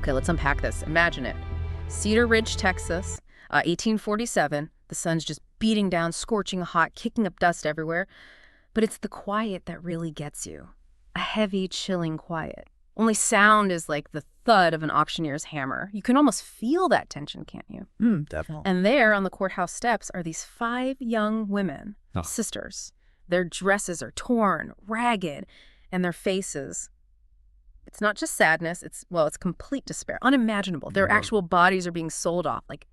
Okay, let's unpack this. Imagine it. Cedar Ridge, Texas, 1847. The sun's just beating down, scorching hot, kicking up dust everywhere. But it's the quiet that really gets you. A heavy, chilling quiet. Only sound is like the thud of an auctioneer's hammer. You can almost feel that tension, can't you? Definitely. And there on the courthouse steps are these 5 young women, sisters. Their dresses are torn, ragged, and their faces. It's not just sadness, it's complete despair, unimaginable. Their actual bodies are being sold off like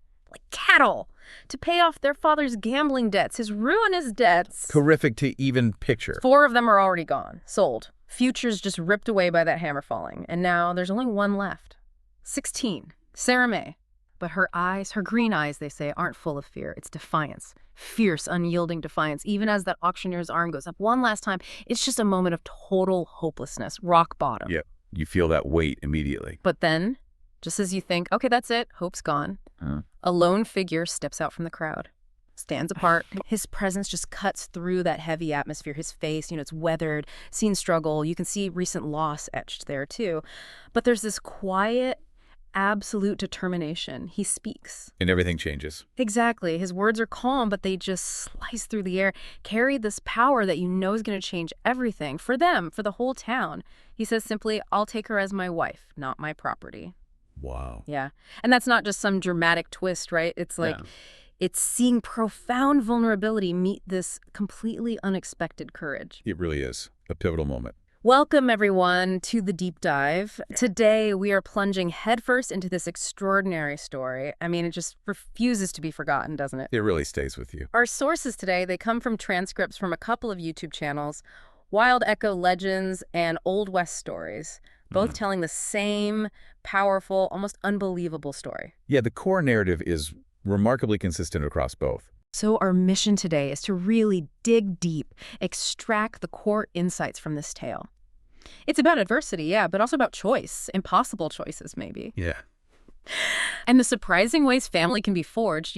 cattle to pay off their father's gambling debts, his ruinous debts. Horrific to even picture. 4 of them are already gone, sold. Futures just ripped away by that hammer falling. And now there's only one left. 16, Sarah May. But her eyes, her green eyes, they say, aren't full of fear. It's defiance. Fierce, unyielding defiance. Even as that auctioneer's arm goes up one last time, it's just a moment of total hopelessness, rock bottom. Yep. You feel that weight immediately. But then, just as you think, okay, that's it, hope's gone, a lone figure steps out from the crowd, stands apart. His presence just cuts through that heavy atmosphere. His face, it's weathered, seen struggle. You can see recent loss etched there, too. But there's this quiet, absolute determination. He speaks. And everything changes. Exactly. His words are calm, but they just slice through the air, carry this power that is going to change everything for them, for the whole town. He says simply, "I'll take her as my wife, not my property." Wow. Yeah. And that's not just some dramatic twist, right? It's like, it's seeing profound vulnerability meet this completely unexpected courage. It really is a pivotal moment. Welcome, everyone, to the deep dive. Today, we are plunging headfirst into this extraordinary story. I mean, it just refuses to be forgotten, doesn't it? It really stays with you. Our sources today, they come from transcripts from a couple of YouTube channels, Wild Echo Legends and Old West Stories, both telling the same powerful, almost unbelievable story. Yeah, the core narrative is remarkably consistent across both. So our mission today is to really dig deep, extract the core insights from this tale. It's about adversity, yeah, but also about choice, impossible choices, maybe. Yeah. And the surprising ways family can be forged,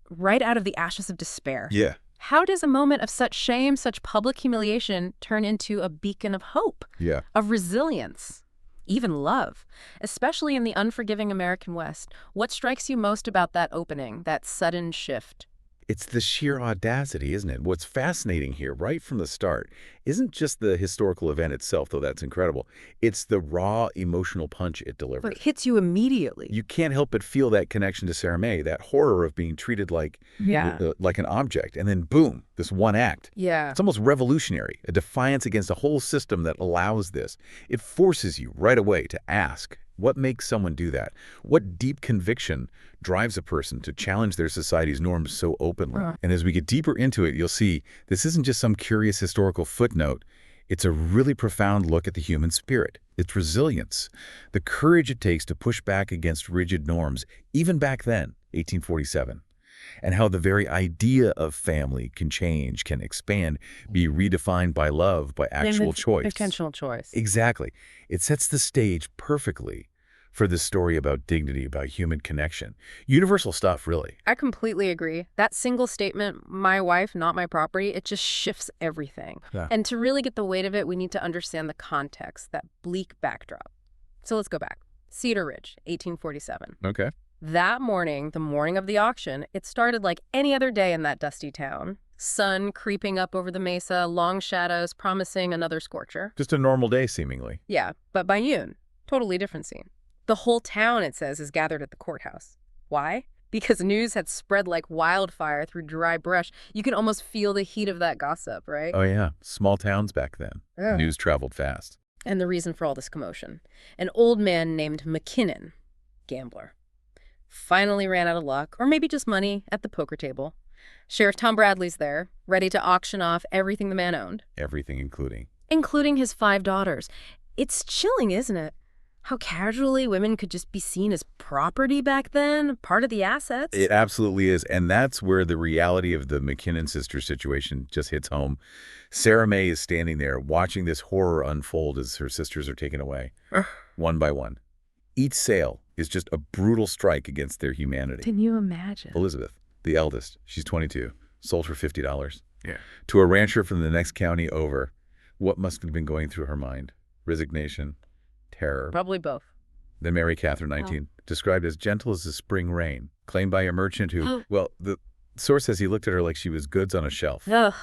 right out of the ashes of despair. Yeah. How does a moment of such shame, such public humiliation turn into a beacon of hope, Yeah. of resilience, even love, especially in the unforgiving American West? What strikes you most about that opening, that sudden shift? It's the sheer audacity, isn't it? What's fascinating here, right from the start, isn't just the historical event itself, though that's incredible. It's the raw emotional punch it delivers. It hits you immediately. You can't help but feel that connection to Sarah May, that horror of being treated like an object. And then, boom, this one act. Yeah. It's almost revolutionary, a defiance against a whole system that allows this. It forces you right away to ask, what makes someone do that? What deep conviction drives a person to challenge their society's norms so openly? And as we get deeper into it, you'll see this isn't just some curious historical footnote. It's a really profound look at the human spirit, its resilience, the courage it takes to push back against rigid norms, even back then, 1847, and how the very idea of family can change, can expand, be redefined by love, by actual choice. Intentional choice. Exactly. It sets the stage perfectly for this story about dignity, about human connection. Universal stuff, really. I completely agree. That single statement, "my wife, not my property," it just shifts everything. Yeah. And to really get the weight of it, we need to understand the context, that bleak backdrop. So let's go back. Cedar Ridge, 1847. Okay. That morning, the morning of the auction, it started like any other day in that dusty town. Sun creeping up over the mesa, long shadows promising another scorcher. Just a normal day, seemingly. Yeah, but by noon, totally different scene. The whole town, it says, is gathered at the courthouse. Why? Because news had spread like wildfire through dry brush. You can almost feel the heat of that gossip, right? Oh, yeah. Small towns back then. Yeah. News traveled fast. And the reason for all this commotion. An old man named McKinnon, gambler, finally ran out of luck, or maybe just money, at the poker table. Sheriff Tom Bradley's there, ready to auction off everything the man owned. Everything including. Including his 5 daughters. It's chilling, isn't it? How casually women could just be seen as property back then, part of the assets. It absolutely is. And that's where the reality of the McKinnon sisters situation just hits home. Sarah May is standing there watching this horror unfold as her sisters are taken away, one by one. Each sale is just a brutal strike against their humanity. Can you imagine? Elizabeth, the eldest, she's 22, sold for $50. Yeah. To a rancher from the next county over. What must have been going through her mind? Resignation? Terror? Probably both. Then Mary Catherine, 19, described as gentle as the spring rain, claimed by a merchant who, well, the source says he looked at her like she was goods on a shelf. Ugh,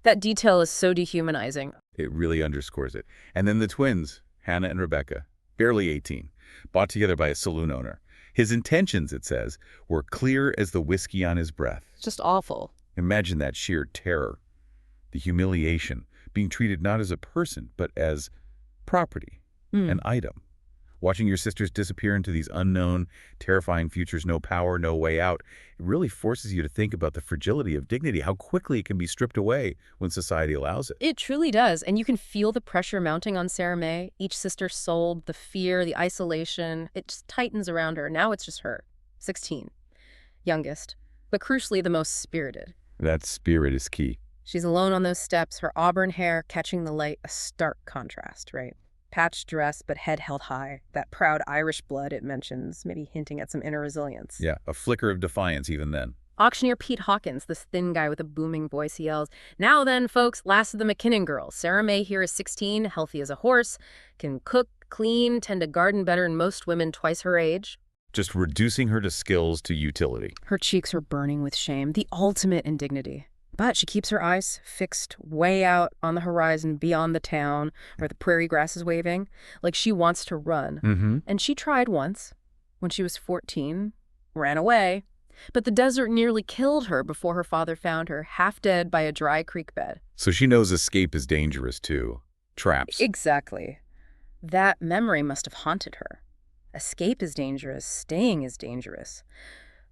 that detail is so dehumanizing. It really underscores it. And then the twins, Hannah and Rebecca, barely 18, bought together by a saloon owner. His intentions, it says, were clear as the whiskey on his breath. Just awful. Imagine that sheer terror, the humiliation, being treated not as a person, but as property, an item. Watching your sisters disappear into these unknown, terrifying futures, no power, no way out, it really forces you to think about the fragility of dignity, how quickly it can be stripped away when society allows it. It truly does, and you can feel the pressure mounting on Sarah May. Each sister sold, the fear, the isolation. It just tightens around her. Now it's just her, 16, youngest, but crucially the most spirited. That spirit is key. She's alone on those steps, her auburn hair catching the light, a stark contrast, right? Patched dress, but head held high. That proud Irish blood it mentions, maybe hinting at some inner resilience. Yeah, a flicker of defiance even then. Auctioneer Pete Hawkins, this thin guy with a booming voice, he yells, "Now then, folks, last of the McKinnon girls. Sarah May here is 16, healthy as a horse, can cook, clean, tend a garden better than most women twice her age." Just reducing her to skills to utility. Her cheeks are burning with shame, the ultimate indignity. But she keeps her eyes fixed way out on the horizon beyond the town where the prairie grass is waving, like she wants to run. And she tried once, when she was 14, ran away. But the desert nearly killed her before her father found her, half dead by a dry creek bed. So she knows escape is dangerous too. Traps. Exactly. That memory must have haunted her. Escape is dangerous, staying is dangerous.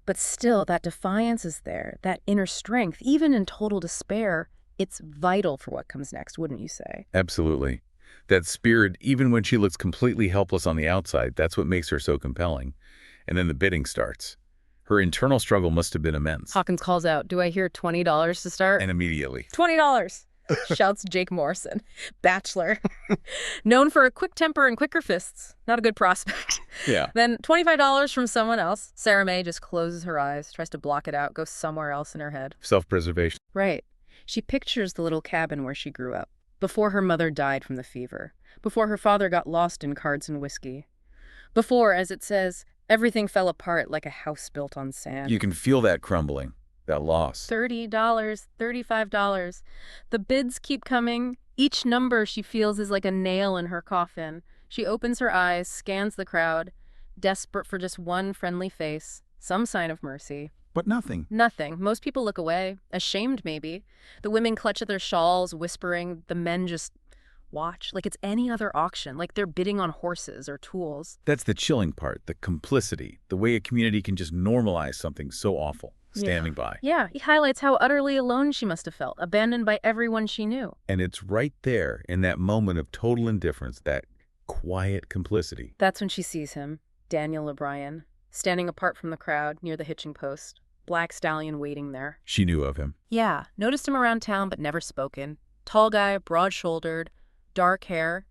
But still, that defiance is there, that inner strength, even in total despair, it's vital for what comes next, wouldn't you say? Absolutely. That spirit, even when she looks completely helpless on the outside, that's what makes her so compelling. And then the bidding starts. Her internal struggle must have been immense. Hawkins calls out, "Do I hear $20 to start?" And immediately. $20, shouts Jake Morrison, bachelor. Known for a quick temper and quicker fists. Not a good prospect. Yeah. Then $25 from someone else. Sarah May just closes her eyes, tries to block it out, goes somewhere else in her head. Self-preservation. Right. She pictures the little cabin where she grew up, before her mother died from the fever, before her father got lost in cards and whiskey, before, as it says, everything fell apart like a house built on sand. You can feel that crumbling, that loss. $30, $35. The bids keep coming. Each number she feels is like a nail in her coffin. She opens her eyes, scans the crowd, desperate for just one friendly face, some sign of mercy. But nothing. Nothing. Most people look away, ashamed maybe. The women clutch at their shawls, whispering. The men just watch, like it's any other auction, like they're bidding on horses or tools. That's the chilling part, the complicity, the way a community can just normalize something so awful, standing by. Yeah, he highlights how utterly alone she must have felt, abandoned by everyone she knew. And it's right there in that moment of total indifference, that quiet complicity. That's when she sees him, Daniel O'Brien, standing apart from the crowd near the hitching post, black stallion waiting there. She knew of him. Yeah, noticed him around town but never spoken. Tall guy, broad-shouldered, dark hair,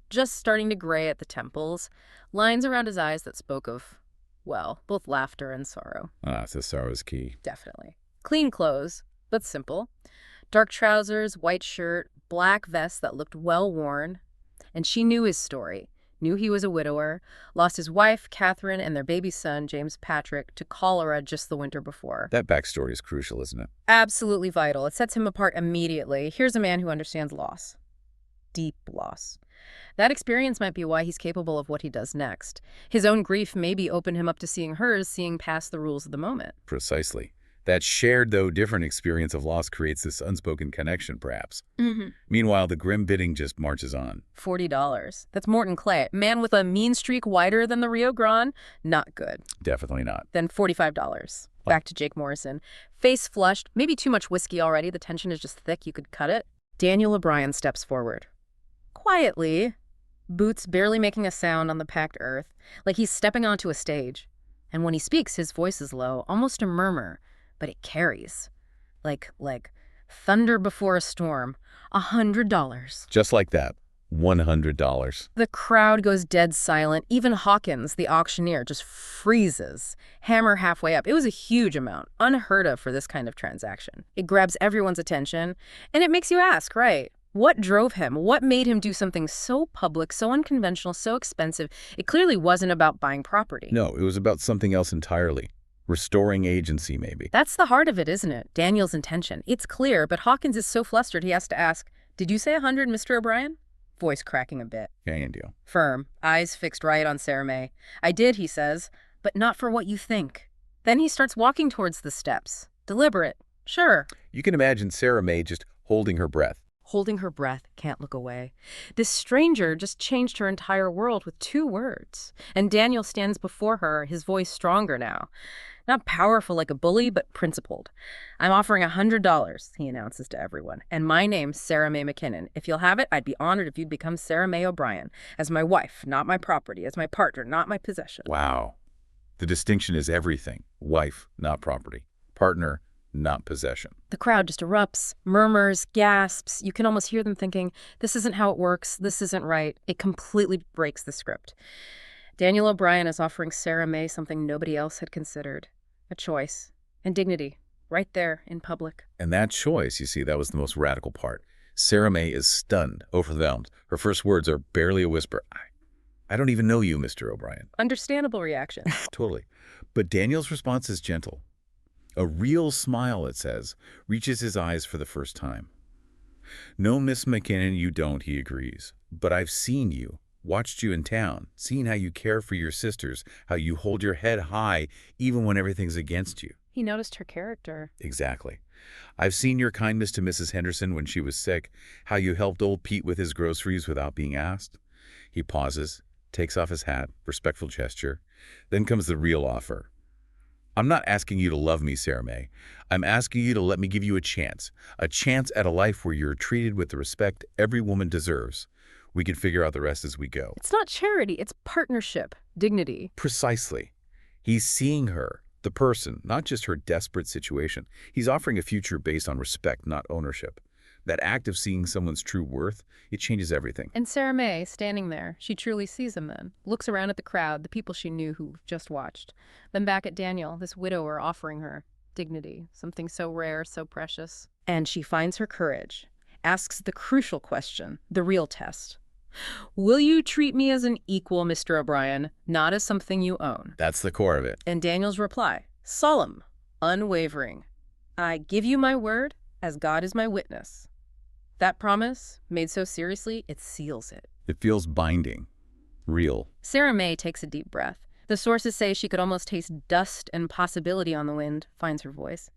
just starting to gray at the temples, lines around his eyes that spoke of, well, both laughter and sorrow. Ah, so sorrow's key. Definitely. Clean clothes, but simple. Dark trousers, white shirt, black vest that looked well-worn. And she knew his story, knew he was a widower, lost his wife, Catherine, and their baby son, James Patrick, to cholera just the winter before. That backstory is crucial, isn't it? Absolutely vital. It sets him apart immediately. Here's a man who understands loss. Deep loss. That experience might be why he's capable of what he does next. His own grief maybe opened him up to seeing hers, seeing past the rules of the moment. Precisely. That shared, though different experience of loss creates this unspoken connection, perhaps. Meanwhile, the grim bidding just marches on. $40. That's Morton Clay. Man with a mean streak wider than the Rio Grande? Not good. Definitely not. Then $45. Back to Jake Morrison. Face flushed, maybe too much whiskey already. The tension is just thick, you could cut it. Daniel O'Brien steps forward. Quietly, boots barely making a sound on the packed earth, like he's stepping onto a stage. And when he speaks, his voice is low, almost a murmur, but it carries. Like thunder before a storm. $100. Just like that. $100. The crowd goes dead silent. Even Hawkins, the auctioneer, just freezes, hammer halfway up. It was a huge amount, unheard of for this kind of transaction. It grabs everyone's attention, and it makes you ask, right? What drove him? What made him do something so public, so unconventional, so expensive? It clearly wasn't about buying property. No, it was about something else entirely. Restoring agency, maybe. That's the heart of it, isn't it? Daniel's intention. It's clear, but Hawkins is so flustered he has to ask, "Did you say 100, Mr. O'Brien?" Voice cracking a bit. Can deal. Firm, eyes fixed right on Sarah May. "I did," he says, "but not for what you think." Then he starts walking towards the steps. Deliberate. Sure. You can imagine Sarah May just holding her breath. Holding her breath, can't look away. This stranger just changed her entire world with 2 words. And Daniel stands before her, his voice stronger now. Not powerful like a bully, but principled. "I'm offering $100, he announces to everyone. "And my name's Sarah May McKinnon. If you'll have it, I'd be honored if you'd become Sarah May O'Brien. As my wife, not my property. As my partner, not my possession." Wow. The distinction is everything. Wife, not property. Partner, not possession. The crowd just erupts, murmurs, gasps. You can almost hear them thinking, this isn't how it works, this isn't right. It completely breaks the script. Daniel O'Brien is offering Sarah May something nobody else had considered. A choice. And dignity. Right there, in public. And that choice, you see, that was the most radical part. Sarah May is stunned, overwhelmed. Her first words are barely a whisper. I don't even know you, Mr. O'Brien. Understandable reaction. Totally. But Daniel's response is gentle. A real smile, it says, reaches his eyes for the first time. "No, Miss McKinnon, you don't," he agrees. "But I've seen you, watched you in town, seen how you care for your sisters, how you hold your head high even when everything's against you." He noticed her character. Exactly. "I've seen your kindness to Mrs. Henderson when she was sick, how you helped old Pete with his groceries without being asked." He pauses, takes off his hat, respectful gesture. Then comes the real offer. "I'm not asking you to love me, Sarah May. I'm asking you to let me give you a chance at a life where you're treated with the respect every woman deserves. We can figure out the rest as we go." It's not charity, it's partnership, dignity. Precisely. He's seeing her, the person, not just her desperate situation. He's offering a future based on respect, not ownership. That act of seeing someone's true worth, it changes everything. And Sarah May, standing there, she truly sees him then. Looks around at the crowd, the people she knew who just watched. Then back at Daniel, this widower offering her dignity, something so rare, so precious. And she finds her courage, asks the crucial question, the real test. "Will you treat me as an equal, Mr. O'Brien, not as something you own?" That's the core of it. And Daniel's reply, solemn, unwavering. "I give you my word, as God is my witness." That promise, made so seriously, it seals it. It feels binding, real. Sarah May takes a deep breath. The sources say she could almost taste dust and possibility on the wind, finds her voice.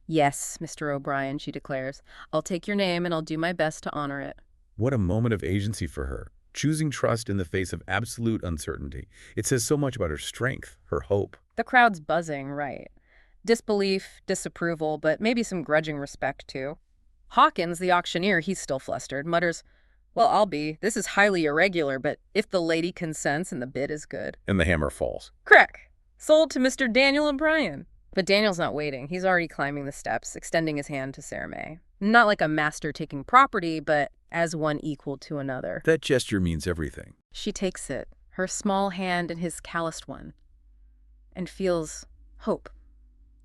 "Yes, Mr. O'Brien," she declares. "I'll take your name and I'll do my best to honor it." What a moment of agency for her, choosing trust in the face of absolute uncertainty. It says so much about her strength, her hope. The crowd's buzzing, right. Disbelief, disapproval, but maybe some grudging respect, too. Hawkins, the auctioneer, he's still flustered, mutters, "Well, I'll be. This is highly irregular, but if the lady consents and the bid is good." And the hammer falls. Crack! Sold to Mr. Daniel O'Brien. But Daniel's not waiting. He's already climbing the steps, extending his hand to Sarah May. Not like a master taking property, but as one equal to another. That gesture means everything. She takes it, her small hand in his calloused one, and feels hope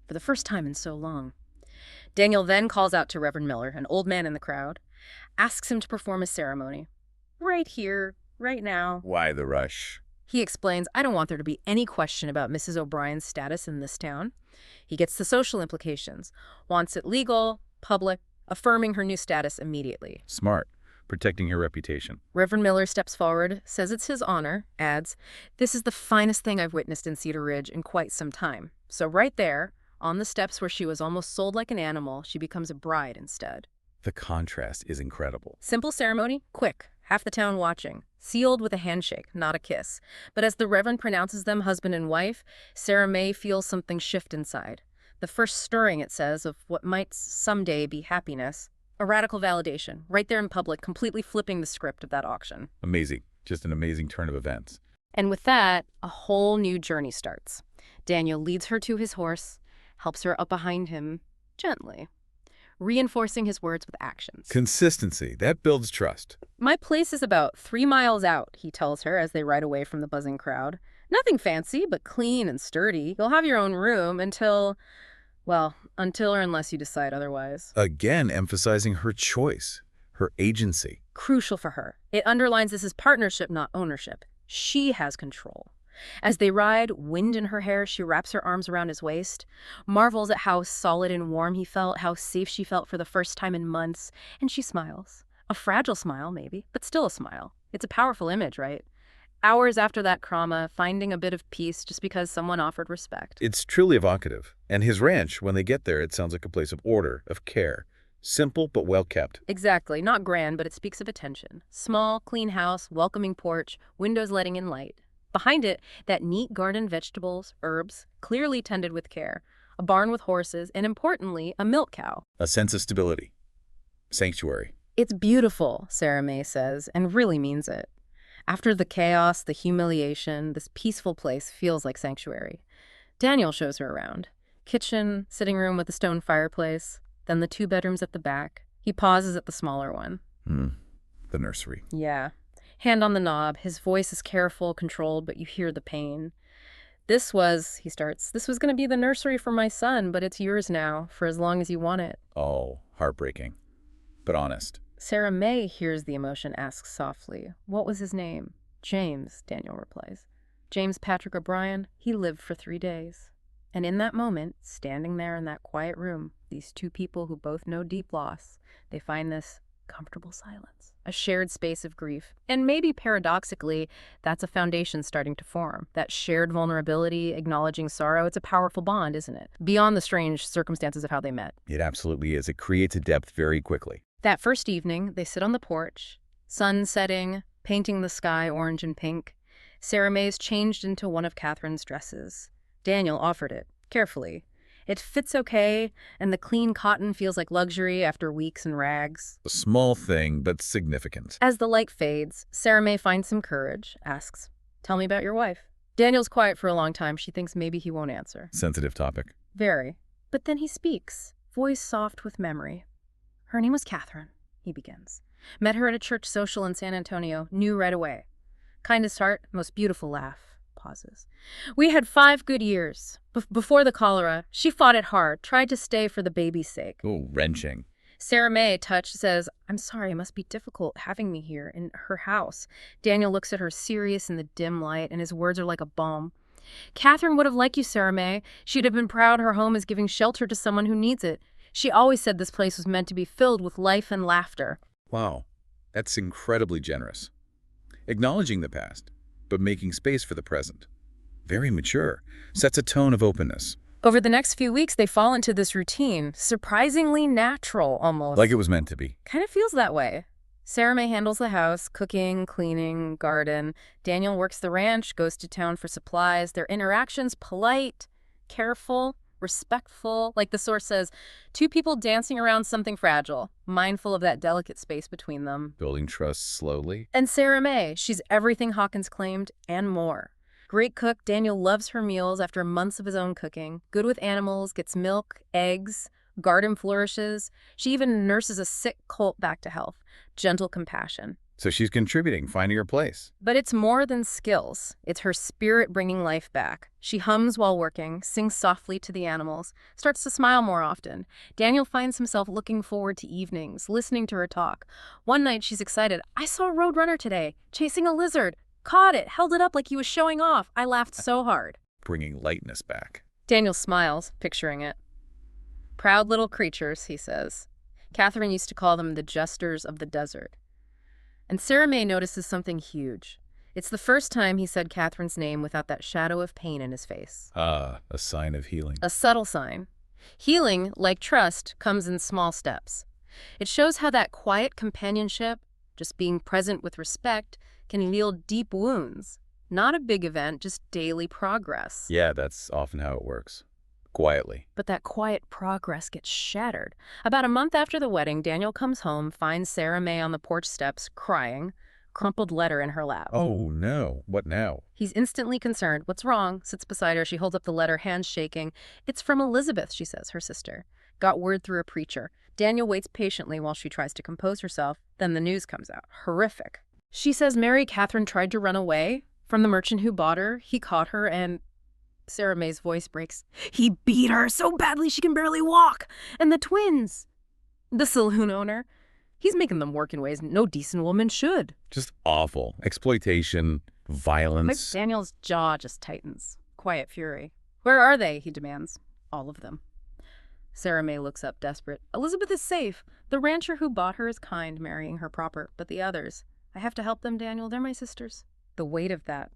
for the first time in so long. Daniel then calls out to Reverend Miller, an old man in the crowd, asks him to perform a ceremony. "Right here, right now." Why the rush? He explains, "I don't want there to be any question about Mrs. O'Brien's status in this town." He gets the social implications, wants it legal, public, affirming her new status immediately. Smart. Protecting her reputation. Reverend Miller steps forward, says it's his honor, adds, "This is the finest thing I've witnessed in Cedar Ridge in quite some time." So right there, on the steps where she was almost sold like an animal, she becomes a bride instead. The contrast is incredible. Simple ceremony, quick, half the town watching, sealed with a handshake, not a kiss. But as the Reverend pronounces them husband and wife, Sarah May feels something shift inside. The first stirring, it says, of what might someday be happiness. A radical validation, right there in public, completely flipping the script of that auction. Amazing. Just an amazing turn of events. And with that, a whole new journey starts. Daniel leads her to his horse, helps her up behind him, gently, reinforcing his words with actions. Consistency. That builds trust. "My place is about 3 miles out," he tells her as they ride away from the buzzing crowd. "Nothing fancy, but clean and sturdy. You'll have your own room until or unless you decide otherwise." Again, emphasizing her choice. Her agency. Crucial for her. It underlines this is partnership, not ownership. She has control. As they ride, wind in her hair, she wraps her arms around his waist, marvels at how solid and warm he felt, how safe she felt for the first time in months, and she smiles. A fragile smile, maybe, but still a smile. It's a powerful image, right? Hours after that trauma, finding a bit of peace just because someone offered respect. It's truly evocative. And his ranch, when they get there, it sounds like a place of order, of care. Simple but well kept. Exactly. Not grand, but it speaks of attention. Small, clean house, welcoming porch, windows letting in light. Behind it, that neat garden, vegetables, herbs, clearly tended with care. A barn with horses, and importantly, a milk cow. A sense of stability. Sanctuary. It's beautiful, Sarah May says, and really means it. After the chaos, the humiliation, this peaceful place feels like sanctuary. Daniel shows her around. Kitchen, sitting room with a stone fireplace, then the 2 bedrooms at the back. He pauses at the smaller one. The nursery. Yeah. Hand on the knob. His voice is careful, controlled, but you hear the pain. He starts, this was going to be the nursery for my son, but it's yours now, for as long as you want it. Oh, heartbreaking. But honest. Sarah May hears the emotion, asks softly, what was his name? James, Daniel replies. James Patrick O'Brien. He lived for 3 days. And in that moment, standing there in that quiet room, these 2 people who both know deep loss, they find this comfortable silence, a shared space of grief. And maybe paradoxically, that's a foundation starting to form. That shared vulnerability, acknowledging sorrow, it's a powerful bond, isn't it? Beyond the strange circumstances of how they met. It absolutely is. It creates a depth very quickly. That first evening, they sit on the porch, sun setting, painting the sky orange and pink. Sarah May's changed into one of Catherine's dresses. Daniel offered it, carefully. It fits okay, and the clean cotton feels like luxury after weeks in rags. A small thing, but significant. As the light fades, Sarah May finds some courage, asks, tell me about your wife. Daniel's quiet for a long time. She thinks maybe he won't answer. Sensitive topic. Very. But then he speaks, voice soft with memory. Her name was Catherine, he begins. Met her at a church social in San Antonio, knew right away. Kindest heart, most beautiful laugh. Pauses. We had 5 good years. Before the cholera, she fought it hard, tried to stay for the baby's sake. Oh, wrenching. Sarah May, touched, says, I'm sorry, it must be difficult having me here in her house. Daniel looks at her serious in the dim light, and his words are like a balm. Catherine would have liked you, Sarah May. She'd have been proud her home is giving shelter to someone who needs it. She always said this place was meant to be filled with life and laughter. Wow, that's incredibly generous. Acknowledging the past, but making space for the present. Very mature. Sets a tone of openness. Over the next few weeks, they fall into this routine, surprisingly natural almost. Like it was meant to be. Kind of feels that way. Sarah May handles the house, cooking, cleaning, garden. Daniel works the ranch, goes to town for supplies. Their interactions, polite, careful, respectful. Like the source says, 2 people dancing around something fragile, mindful of that delicate space between them. Building trust slowly. And Sarah May, she's everything Hawkins claimed and more. Great cook, Daniel loves her meals after months of his own cooking. Good with animals, gets milk, eggs, garden flourishes. She even nurses a sick colt back to health. Gentle compassion. So she's contributing, finding her place. But it's more than skills. It's her spirit bringing life back. She hums while working, sings softly to the animals, starts to smile more often. Daniel finds himself looking forward to evenings, listening to her talk. One night she's excited. I saw a roadrunner today, chasing a lizard. Caught it, held it up like he was showing off. I laughed so hard. Bringing lightness back. Daniel smiles, picturing it. Proud little creatures, he says. Catherine used to call them the jesters of the desert. And Sarah May notices something huge. It's the first time he said Catherine's name without that shadow of pain in his face. Ah, a sign of healing. A subtle sign. Healing, like trust, comes in small steps. It shows how that quiet companionship, just being present with respect, can heal deep wounds. Not a big event, just daily progress. Yeah, that's often how it works. Quietly. But that quiet progress gets shattered. About a month after the wedding, Daniel comes home, finds Sarah May on the porch steps, crying, crumpled letter in her lap. Oh, no. What now? He's instantly concerned. What's wrong? Sits beside her. She holds up the letter, hands shaking. It's from Elizabeth, she says, her sister. Got word through a preacher. Daniel waits patiently while she tries to compose herself. Then the news comes out. Horrific. She says Mary Catherine tried to run away from the merchant who bought her. He caught her and... Sarah May's voice breaks. He beat her so badly she can barely walk. And the twins. The saloon owner. He's making them work in ways no decent woman should. Just awful. Exploitation, violence. Daniel's jaw just tightens. Quiet fury. Where are they, he demands. All of them. Sarah May looks up, desperate. Elizabeth is safe. The rancher who bought her is kind, marrying her proper. But the others, I have to help them, Daniel. They're my sisters. The weight of that,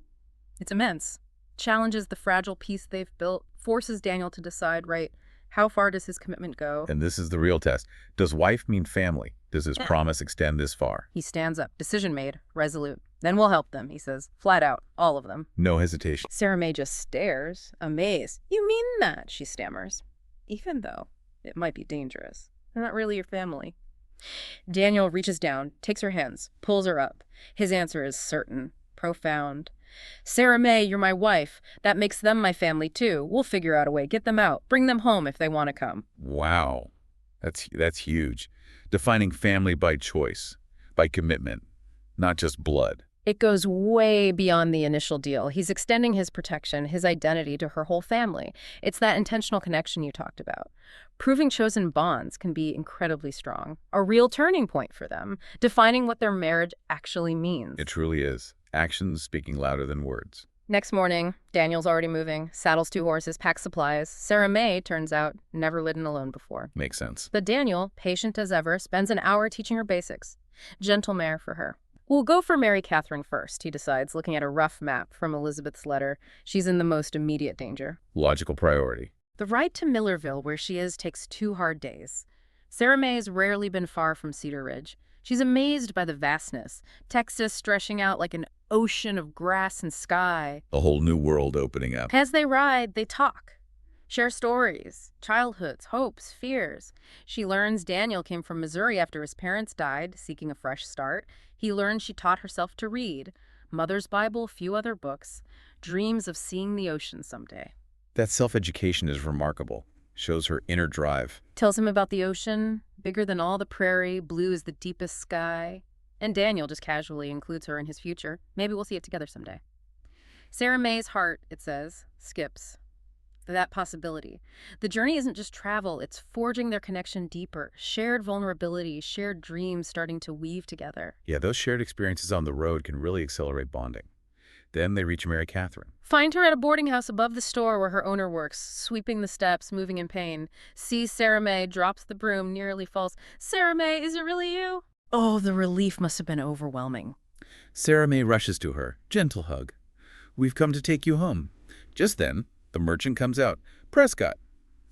it's immense. Challenges the fragile peace they've built, forces Daniel to decide, right, how far does his commitment go? And this is the real test. Does wife mean family? Does his promise extend this far? He stands up. Decision made. Resolute. Then we'll help them, he says. Flat out. All of them. No hesitation. Sarah May just stares, amazed. You mean that? She stammers. Even though it might be dangerous. They're not really your family. Daniel reaches down, takes her hands, pulls her up. His answer is certain, profound. Sarah May, you're my wife. That makes them my family, too. We'll figure out a way. Get them out. Bring them home if they want to come. Wow. That's huge. Defining family by choice, by commitment, not just blood. It goes way beyond the initial deal. He's extending his protection, his identity to her whole family. It's that intentional connection you talked about. Proving chosen bonds can be incredibly strong. A real turning point for them, defining what their marriage actually means. It truly is. Actions speaking louder than words. Next morning, Daniel's already moving, saddles 2 horses, packs supplies. Sarah May, turns out, never ridden alone before. Makes sense. But Daniel, patient as ever, spends an hour teaching her basics. Gentle mare for her. We'll go for Mary Catherine first, he decides, looking at a rough map from Elizabeth's letter. She's in the most immediate danger. Logical priority. The ride to Millerville, where she is, takes 2 hard days. Sarah May has rarely been far from Cedar Ridge. She's amazed by the vastness, Texas stretching out like an ocean of grass and sky. A whole new world opening up. As they ride, they talk. Share stories, childhoods, hopes, fears. She learns Daniel came from Missouri after his parents died, seeking a fresh start. He learns she taught herself to read. Mother's Bible, few other books. Dreams of seeing the ocean someday. That self-education is remarkable. Shows her inner drive. Tells him about the ocean, bigger than all the prairie, blue as the deepest sky. And Daniel just casually includes her in his future. Maybe we'll see it together someday. Sarah May's heart, it says, skips. That possibility. The journey isn't just travel, it's forging their connection deeper. Shared vulnerability, shared dreams starting to weave together. Yeah, those shared experiences on the road can really accelerate bonding. Then they reach Mary Catherine. Find her at a boarding house above the store where her owner works, sweeping the steps, moving in pain. Sees Sarah May, drops the broom, nearly falls. Sarah May, is it really you? Oh, the relief must have been overwhelming. Sarah May rushes to her. Gentle hug. We've come to take you home. Just then, the merchant comes out. Prescott.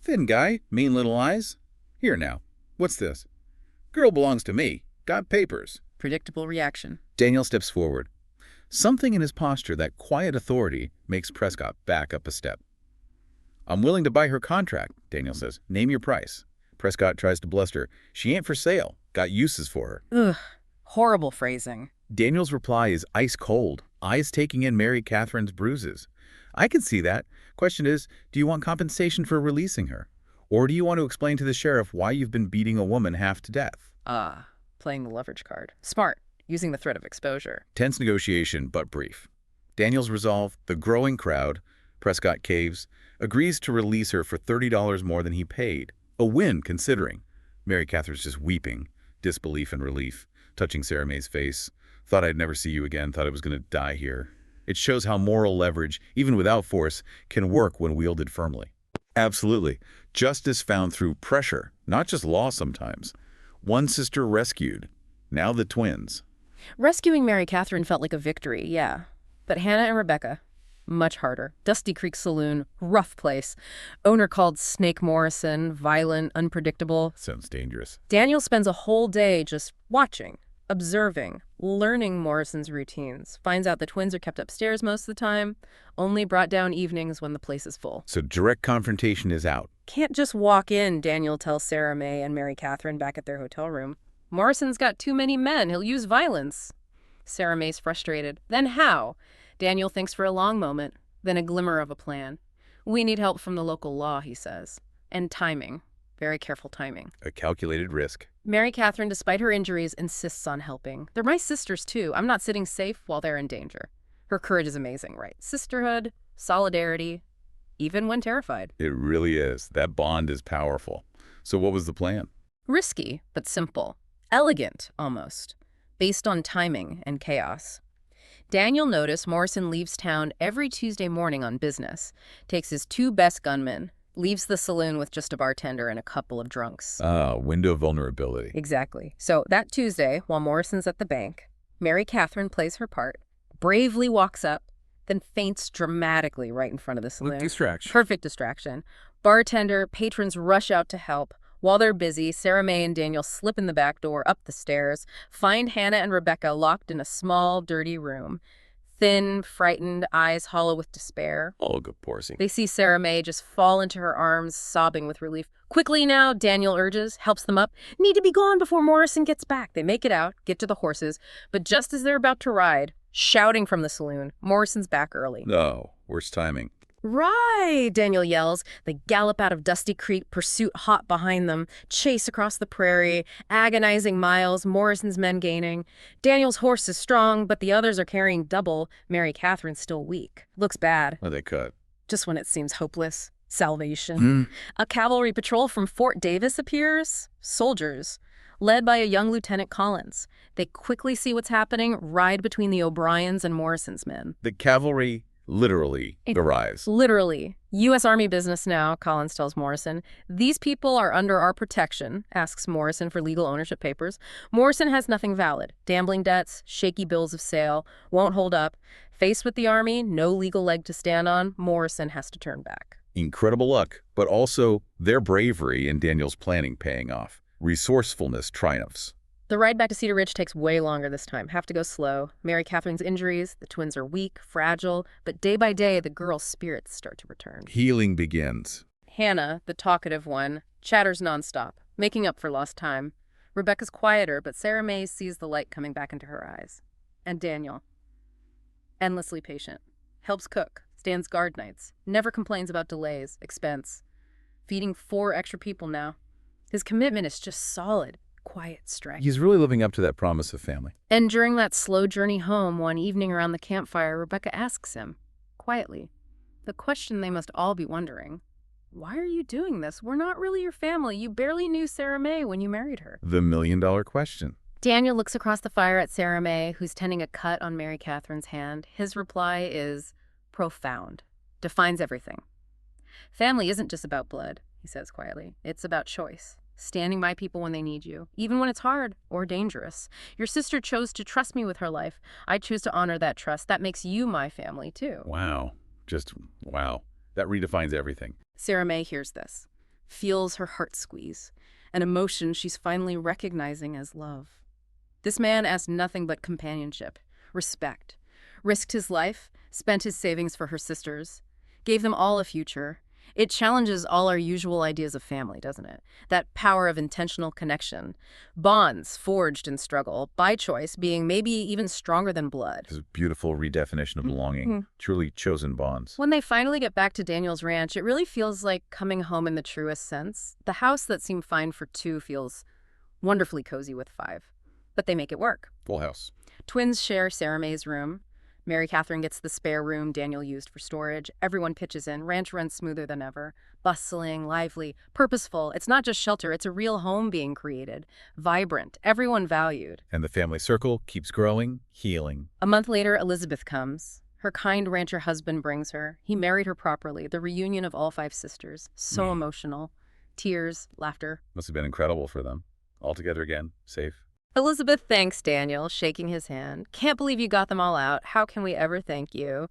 Thin guy, mean little eyes. Here now. What's this? Girl belongs to me. Got papers. Predictable reaction. Daniel steps forward. Something in his posture, that quiet authority, makes Prescott back up a step. I'm willing to buy her contract, Daniel says. Name your price. Prescott tries to bluster. She ain't for sale. Got uses for her. Ugh. Horrible phrasing. Daniel's reply is ice cold, eyes taking in Mary Catherine's bruises. I can see that. Question is, do you want compensation for releasing her? Or do you want to explain to the sheriff why you've been beating a woman half to death? Playing the leverage card. Smart. Using the threat of exposure. Tense negotiation, but brief. Daniel's resolve, the growing crowd, Prescott caves, agrees to release her for $30 more than he paid. A win, considering. Mary Catherine's just weeping, disbelief and relief, touching Sarah May's face. Thought I'd never see you again, thought I was going to die here. It shows how moral leverage, even without force, can work when wielded firmly. Absolutely. Justice found through pressure, not just law sometimes. One sister rescued. Now the twins. Rescuing Mary Catherine felt like a victory, yeah. But Hannah and Rebecca, much harder. Dusty Creek Saloon, rough place. Owner called Snake Morrison, violent, unpredictable. Sounds dangerous. Daniel spends a whole day just watching, observing, learning Morrison's routines. Finds out the twins are kept upstairs most of the time, only brought down evenings when the place is full. So direct confrontation is out. Can't just walk in, Daniel tells Sarah May and Mary Catherine back at their hotel room. Morrison's got too many men. He'll use violence. Sarah May's frustrated. Then how? Daniel thinks for a long moment, then a glimmer of a plan. We need help from the local law, he says. And timing. Very careful timing. A calculated risk. Mary Catherine, despite her injuries, insists on helping. They're my sisters, too. I'm not sitting safe while they're in danger. Her courage is amazing, right? Sisterhood, solidarity, even when terrified. It really is. That bond is powerful. So what was the plan? Risky, but simple. Elegant, almost, based on timing and chaos. Daniel noticed Morrison leaves town every Tuesday morning on business, takes his 2 best gunmen, leaves the saloon with just a bartender and a couple of drunks. Ah, window of vulnerability. Exactly. So that Tuesday, while Morrison's at the bank, Mary Catherine plays her part, bravely walks up, then faints dramatically right in front of the saloon. Distraction. Perfect distraction. Bartender, patrons rush out to help. While they're busy, Sarah Mae and Daniel slip in the back door, up the stairs, find Hannah and Rebecca locked in a small, dirty room. Thin, frightened, eyes hollow with despair. Oh, good porsing. They see Sarah Mae just fall into her arms, sobbing with relief. Quickly now, Daniel urges, helps them up. Need to be gone before Morrison gets back. They make it out, get to the horses, but just as they're about to ride, shouting from the saloon, Morrison's back early. No, worst timing. Right, Daniel yells. They gallop out of Dusty Creek, pursuit hot behind them, chase across the prairie, agonizing miles, Morrison's men gaining. Daniel's horse is strong, but the others are carrying double. Mary Catherine's still weak. Looks bad. Well, they cut. Just when it seems hopeless. Salvation. A cavalry patrol from Fort Davis appears. Soldiers, led by a young Lieutenant Collins. They quickly see what's happening, ride between the O'Briens and Morrison's men. The cavalry literally arrives. Literally. U.S. Army business now, Collins tells Morrison. These people are under our protection, asks Morrison for legal ownership papers. Morrison has nothing valid. Gambling debts, shaky bills of sale, won't hold up. Faced with the Army, no legal leg to stand on, Morrison has to turn back. Incredible luck, but also their bravery and Daniel's planning paying off. Resourcefulness triumphs. The ride back to Cedar Ridge takes way longer this time. Have to go slow. Mary Catherine's injuries, the twins are weak, fragile, but day by day, the girl's spirits start to return. Healing begins. Hannah, the talkative one, chatters nonstop, making up for lost time. Rebecca's quieter, but Sarah Mae sees the light coming back into her eyes. And Daniel, endlessly patient, helps cook, stands guard nights, never complains about delays, expense. Feeding 4 extra people now. His commitment is just solid. Quiet strength. He's really living up to that promise of family. And during that slow journey home, one evening around the campfire, Rebecca asks him, quietly, the question they must all be wondering. Why are you doing this? We're not really your family. You barely knew Sarah Mae when you married her. The million-dollar question. Daniel looks across the fire at Sarah Mae, who's tending a cut on Mary Catherine's hand. His reply is profound. Defines everything. Family isn't just about blood, he says quietly. It's about choice. Standing by people when they need you, even when it's hard or dangerous. Your sister chose to trust me with her life. I choose to honor that trust. That makes you my family, too. Wow. Just wow. That redefines everything. Sarah Mae hears this, feels her heart squeeze, an emotion she's finally recognizing as love. This man asked nothing but companionship, respect, risked his life, spent his savings for her sisters, gave them all a future. It challenges all our usual ideas of family, doesn't it? That power of intentional connection. Bonds forged in struggle, by choice, being maybe even stronger than blood. This is a beautiful redefinition of belonging. Truly chosen bonds. When they finally get back to Daniel's ranch, it really feels like coming home in the truest sense. The house that seemed fine for 2 feels wonderfully cozy with 5. But they make it work. Full house. Twins share Sarah Mae's room. Mary Catherine gets the spare room Daniel used for storage. Everyone pitches in. Ranch runs smoother than ever. Bustling, lively, purposeful. It's not just shelter. It's a real home being created. Vibrant. Everyone valued. And the family circle keeps growing, healing. A month later, Elizabeth comes. Her kind rancher husband brings her. He married her properly. The reunion of all 5 sisters. So emotional. Tears, laughter. Must have been incredible for them. All together again, safe. Elizabeth thanks Daniel, shaking his hand. Can't believe you got them all out. How can we ever thank you?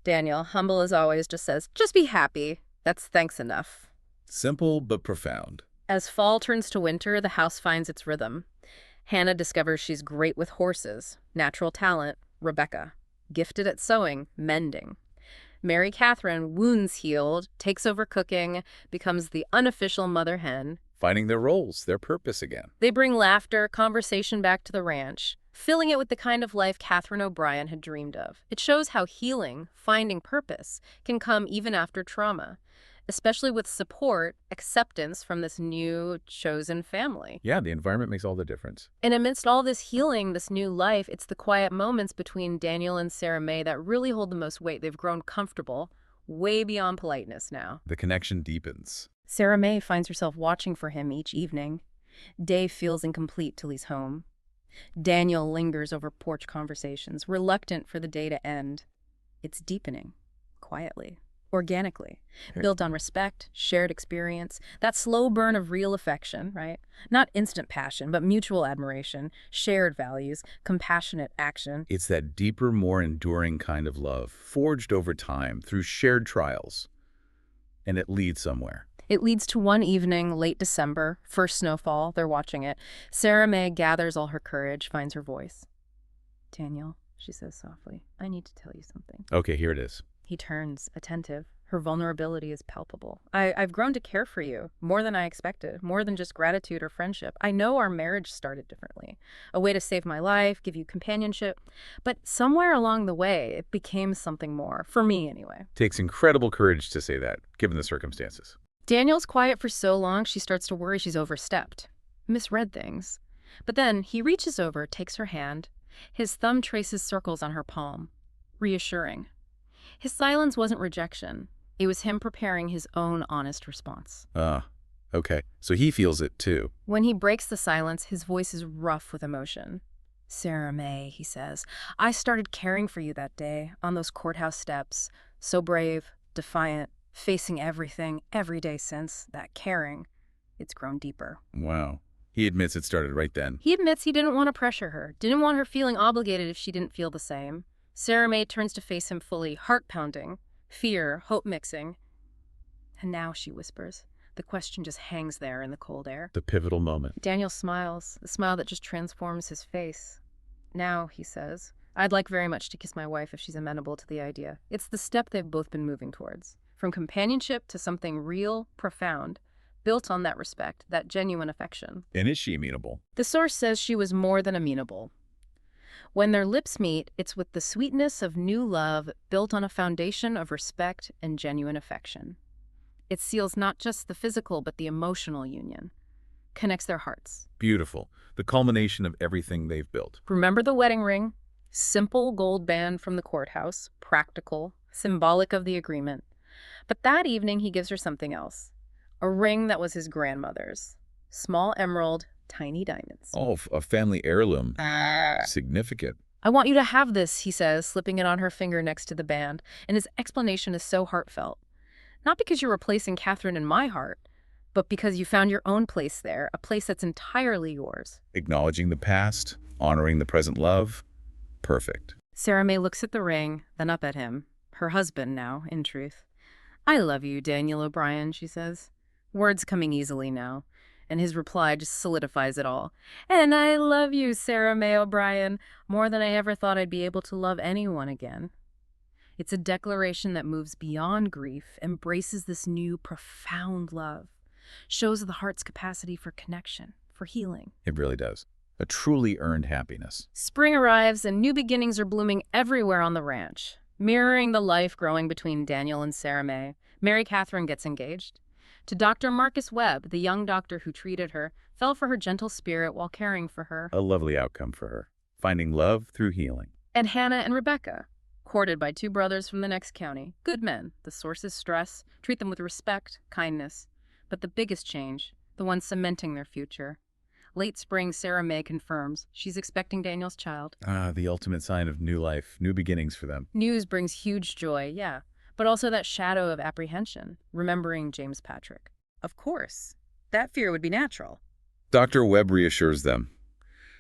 Daniel, humble as always, just says, just be happy. That's thanks enough. Simple but profound. As fall turns to winter, the house finds its rhythm. Hannah discovers she's great with horses. Natural talent, Rebecca. Gifted at sewing, mending. Mary Catherine, wounds healed, takes over cooking, becomes the unofficial mother hen. Finding their roles, their purpose again. They bring laughter, conversation back to the ranch, filling it with the kind of life Catherine O'Brien had dreamed of. It shows how healing, finding purpose, can come even after trauma, especially with support, acceptance from this new chosen family. Yeah, the environment makes all the difference. And amidst all this healing, this new life, it's the quiet moments between Daniel and Sarah Mae that really hold the most weight. They've grown comfortable, way beyond politeness now. The connection deepens. Sarah Mae finds herself watching for him each evening. Day feels incomplete till he's home. Daniel lingers over porch conversations, reluctant for the day to end. It's deepening, quietly, organically, built on respect, shared experience, that slow burn of real affection, right? Not instant passion, but mutual admiration, shared values, compassionate action. It's that deeper, more enduring kind of love, forged over time through shared trials, and it leads somewhere. It leads to one evening, late December, first snowfall, they're watching it. Sarah May gathers all her courage, finds her voice. "Daniel," she says softly, "I need to tell you something." Okay, here it is. He turns, attentive. Her vulnerability is palpable. I've grown to care for you, more than I expected, more than just gratitude or friendship. I know our marriage started differently, a way to save my life, give you companionship. But somewhere along the way, it became something more, for me anyway. Takes incredible courage to say that, given the circumstances. Daniel's quiet for so long, she starts to worry she's overstepped, misread things. But then he reaches over, takes her hand. His thumb traces circles on her palm, reassuring. His silence wasn't rejection. It was him preparing his own honest response. Okay. So he feels it too. When he breaks the silence, his voice is rough with emotion. "Sarah May," he says, "I started caring for you that day, on those courthouse steps. So brave, defiant, facing everything, every day since. That caring, it's grown deeper." Wow. He admits it started right then. He admits he didn't want to pressure her, didn't want her feeling obligated if she didn't feel the same. Sarah May turns to face him fully, heart pounding, fear, hope mixing. "And now," she whispers, the question just hangs there in the cold air. The pivotal moment. Daniel smiles, the smile that just transforms his face. "Now," he says, "I'd like very much to kiss my wife if she's amenable to the idea." It's the step they've both been moving towards. From companionship to something real, profound, built on that respect, that genuine affection. And is she amenable? The source says she was more than amenable. When their lips meet, it's with the sweetness of new love built on a foundation of respect and genuine affection. It seals not just the physical, but the emotional union. Connects their hearts. Beautiful. The culmination of everything they've built. Remember the wedding ring? Simple gold band from the courthouse, practical, symbolic of the agreement. But that evening he gives her something else. A ring that was his grandmother's. Small emerald, tiny diamonds. Oh, a family heirloom. Significant. "I want you to have this," he says, slipping it on her finger next to the band, and his explanation is so heartfelt. "Not because you're replacing Catherine in my heart, but because you found your own place there, a place that's entirely yours." Acknowledging the past, honoring the present love. Perfect. Sarah May looks at the ring, then up at him. Her husband now, in truth. "I love you, Daniel O'Brien," she says. Words coming easily now. And his reply just solidifies it all. "And I love you, Sarah May O'Brien, more than I ever thought I'd be able to love anyone again." It's a declaration that moves beyond grief, embraces this new, profound love, shows the heart's capacity for connection, for healing. It really does. A truly earned happiness. Spring arrives and new beginnings are blooming everywhere on the ranch, mirroring the life growing between Daniel and Sarah May. Mary Catherine gets engaged. To Dr. Marcus Webb, the young doctor who treated her, fell for her gentle spirit while caring for her. A lovely outcome for her. Finding love through healing. And Hannah and Rebecca, courted by two brothers from the next county. Good men, the sources stress, treat them with respect, kindness. But the biggest change, the one cementing their future. Late spring, Sarah May confirms she's expecting Daniel's child. The ultimate sign of new life, new beginnings for them. News brings huge joy, yeah. But also that shadow of apprehension, remembering James Patrick. Of course. That fear would be natural. Dr. Webb reassures them.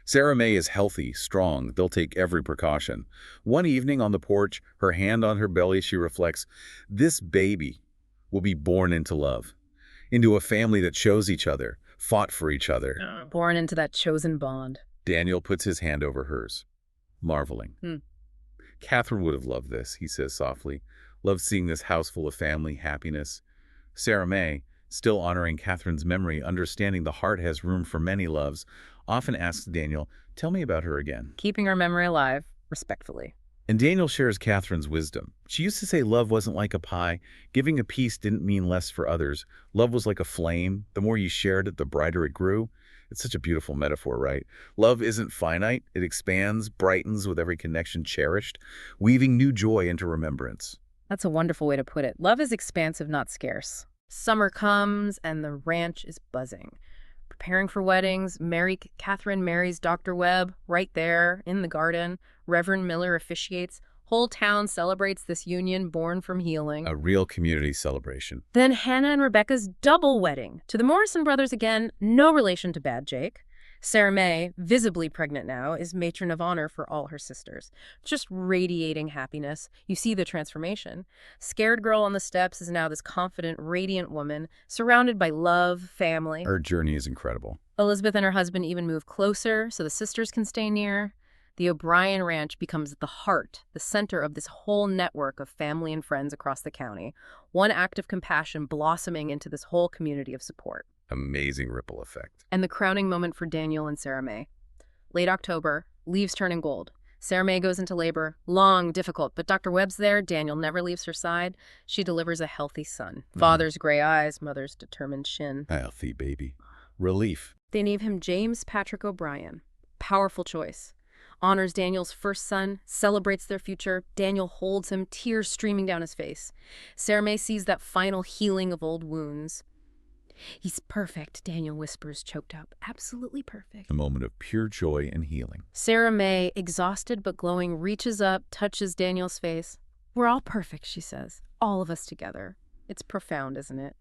Sarah May is healthy, strong. They'll take every precaution. One evening on the porch, her hand on her belly, she reflects, this baby will be born into love, into a family that chose each other, fought for each other. Born into that chosen bond. Daniel puts his hand over hers, marveling. Catherine would have loved this, he says softly. Loved seeing this house full of family, happiness. Sarah May, still honoring Catherine's memory, understanding the heart has room for many loves, often asks Daniel, tell me about her again. Keeping her memory alive, respectfully. And Daniel shares Catherine's wisdom. She used to say love wasn't like a pie. Giving a piece didn't mean less for others. Love was like a flame. The more you shared it, the brighter it grew. It's such a beautiful metaphor, right? Love isn't finite. It expands, brightens with every connection cherished, weaving new joy into remembrance. That's a wonderful way to put it. Love is expansive, not scarce. Summer comes and the ranch is buzzing. preparing for weddings. Catherine marries Dr. Webb right there in the garden. Reverend Miller officiates. Whole town celebrates this union born from healing. A real community celebration. Then Hannah and Rebecca's double wedding. To the Morrison brothers again, no relation to Bad Jake. Sarah May, visibly pregnant now, is matron of honor for all her sisters. Just radiating happiness. You see the transformation. Scared girl on the steps is now this confident, radiant woman, surrounded by love, family. Her journey is incredible. Elizabeth and her husband even move closer so the sisters can stay near. The O'Brien Ranch becomes the heart, the center of this whole network of family and friends across the county. One act of compassion blossoming into this whole community of support. Amazing ripple effect. And the crowning moment for Daniel and Sarah May. Late October, leaves turning gold. Sarah May goes into labor. Long, difficult, but Dr. Webb's there. Daniel never leaves her side. She delivers a healthy son. Father's gray eyes, mother's determined chin. A healthy baby. Relief. They name him James Patrick O'Brien. Powerful choice. Honors Daniel's first son, celebrates their future. Daniel holds him, tears streaming down his face. Sarah May sees that final healing of old wounds. He's perfect, Daniel whispers, choked up. Absolutely perfect. A moment of pure joy and healing. Sarah May, exhausted but glowing, reaches up, touches Daniel's face. We're all perfect, she says. All of us together. It's profound, isn't it?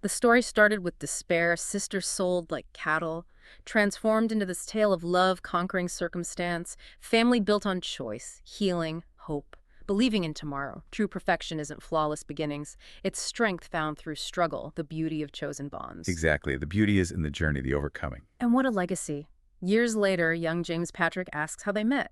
The story started with despair, sisters sold like cattle, transformed into this tale of love conquering circumstance, family built on choice, healing, hope. Believing in tomorrow. True perfection isn't flawless beginnings. It's strength found through struggle, the beauty of chosen bonds. Exactly. The beauty is in the journey, the overcoming. And what a legacy. Years later, young James Patrick asks how they met.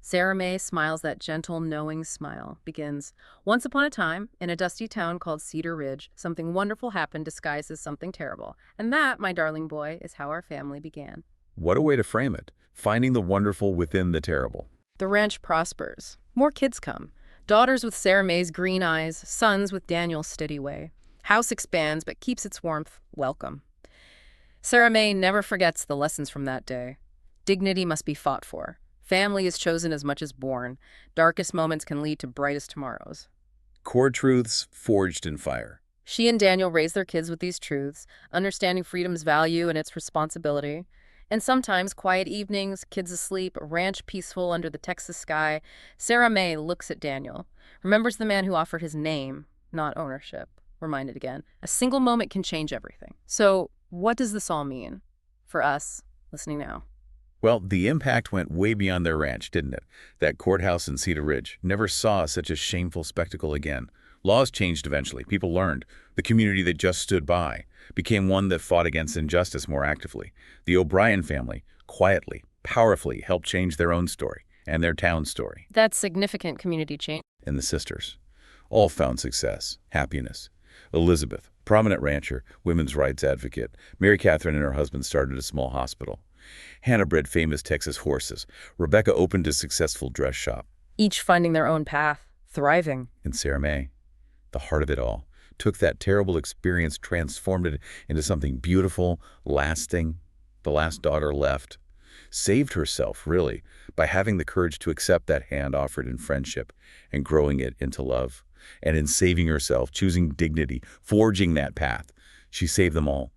Sarah May smiles that gentle, knowing smile. Begins, once upon a time, in a dusty town called Cedar Ridge, something wonderful happened disguised as something terrible. And that, my darling boy, is how our family began. What a way to frame it. Finding the wonderful within the terrible. The ranch prospers. More kids come. Daughters with Sarah May's green eyes, sons with Daniel's steady way. House expands but keeps its warmth. Welcome. Sarah May never forgets the lessons from that day. Dignity must be fought for. Family is chosen as much as born. Darkest moments can lead to brightest tomorrows. Core truths forged in fire. She and Daniel raise their kids with these truths, understanding freedom's value and its responsibility. And sometimes, quiet evenings, kids asleep, a ranch peaceful under the Texas sky, Sarah May looks at Daniel, remembers the man who offered his name, not ownership. Reminded again, a single moment can change everything. So, what does this all mean for us listening now? Well, the impact went way beyond their ranch, didn't it? That courthouse in Cedar Ridge never saw such a shameful spectacle again. Laws changed eventually. People learned. The community that just stood by became one that fought against injustice more actively. The O'Brien family, quietly, powerfully, helped change their own story and their town's story. That's significant community change. And the sisters all found success, happiness. Elizabeth, prominent rancher, women's rights advocate. Mary Catherine and her husband started a small hospital. Hannah bred famous Texas horses. Rebecca opened a successful dress shop. Each finding their own path, thriving. And Sarah May, the heart of it all, took that terrible experience, transformed it into something beautiful, lasting. The last daughter left, saved herself, really, by having the courage to accept that hand offered in friendship and growing it into love. And in saving herself, choosing dignity, forging that path, she saved them all.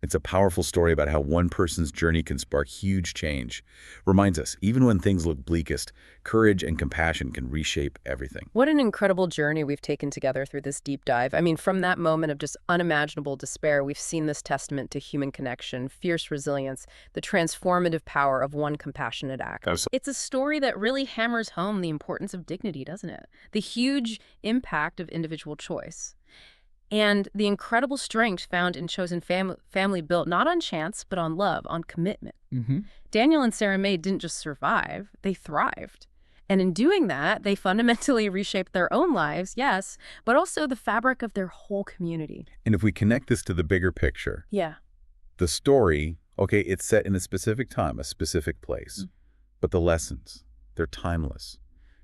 It's a powerful story about how one person's journey can spark huge change. Reminds us, even when things look bleakest, courage and compassion can reshape everything. What an incredible journey we've taken together through this deep dive. I mean, from that moment of just unimaginable despair, we've seen this testament to human connection, fierce resilience, the transformative power of one compassionate act. It's a story that really hammers home the importance of dignity, doesn't it? The huge impact of individual choice. And the incredible strength found in chosen family built not on chance, but on love, on commitment. Daniel and Sarah May didn't just survive, they thrived. And in doing that, they fundamentally reshaped their own lives, yes, but also the fabric of their whole community. And if we connect this to the bigger picture, Yeah. the story, okay, it's set in a specific time, a specific place, but the lessons, they're timeless.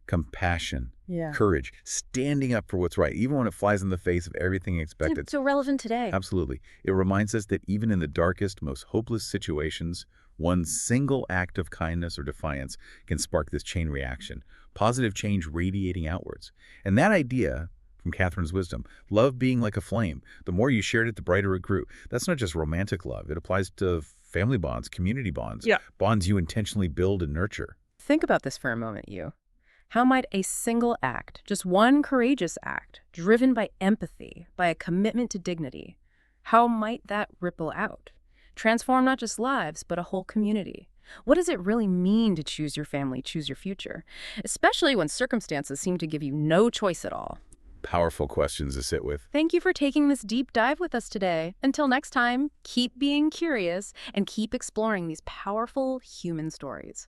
Compassion, Yeah. courage, standing up for what's right, even when it flies in the face of everything expected. It's so relevant today. Absolutely. It reminds us that even in the darkest, most hopeless situations, one single act of kindness or defiance can spark this chain reaction, positive change radiating outwards. And that idea, from Catherine's wisdom. Love being like a flame. The more you shared it, the brighter it grew. That's not just romantic love. It applies to family bonds, community bonds, Yeah. bonds you intentionally build and nurture. Think about this for a moment, you. How might a single act, just one courageous act, driven by empathy, by a commitment to dignity, how might that ripple out? Transform not just lives, but a whole community. What does it really mean to choose your family, choose your future? Especially when circumstances seem to give you no choice at all. Powerful questions to sit with. Thank you for taking this deep dive with us today. Until next time, keep being curious and keep exploring these powerful human stories.